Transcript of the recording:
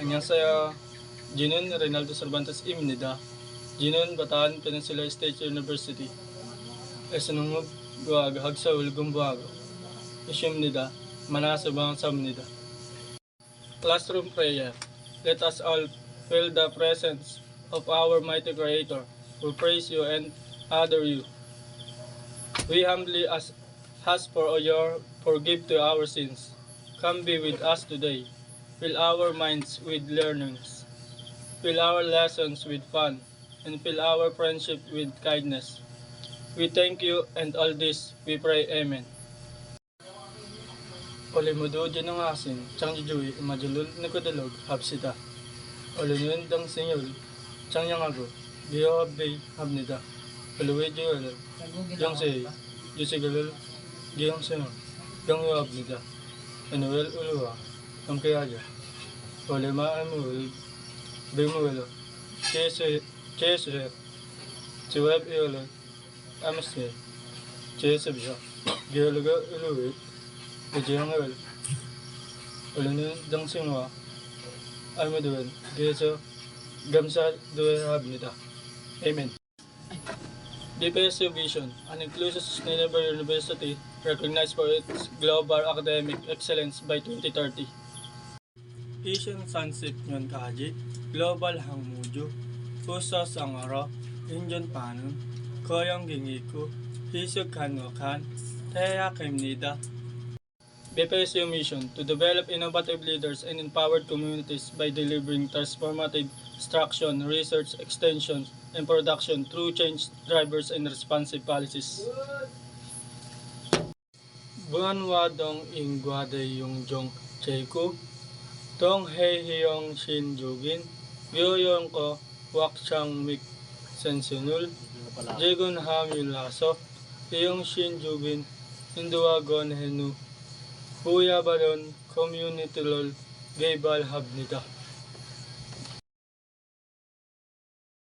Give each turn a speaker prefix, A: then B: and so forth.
A: 안녕하세요. Jinon Reynaldo Cervantes Imnida. Jinon Bataan Peninsula State University. Esunungub Guag Hagsaul Gumbuago. Ishimnida. Manasabang Samnida. Classroom prayer. Let us all feel the presence of our mighty Creator, who praise you and adore you. We humbly ask for your forgive to our sins. Come be with us today. Fill our minds with learnings. Fill our lessons with fun. And fill our friendship with kindness. We thank you and all this we pray. Amen. Olimudo dyan ang asin, tsang jujuy, imajulul nagkadalog, hapsita. Olunun dang senyol, tsang yang ago, diyo habday, habnida. Kaluwi diyo yang say, yusigalul, diyang seno, yang yu habnida. Anuel uluwa, ang kaya Olema amul, bimuelo, chese, chiweb iolo, amasne, chese bisha, geologa uluwi, Ujiyangol, ulunun dang singwa, almaduan, geso, gamsa duwe habnida. Amen. DPSU Vision, an inclusive sustainable university recognized for its global academic excellence by 2030. Asian Sunset Nyon Kaji, Global Hangmuju, Puso Sangaro, Injon Panun, Koyong Gingiku, Hisug Kanwakan, Teya Kemnida. BPSU mission to develop innovative leaders and empowered communities by delivering transformative instruction, research, extension, and production through change drivers and responsive policies. Buan wadong ingguade yung jong cheku, tong hei hiyong shin jugin, yoyong ko wak siyang mik sensunul, jegun ham yulaso, hiyong shin jugin, hinduagon henu, Buya Balon Community Lol Gaybal Habnida.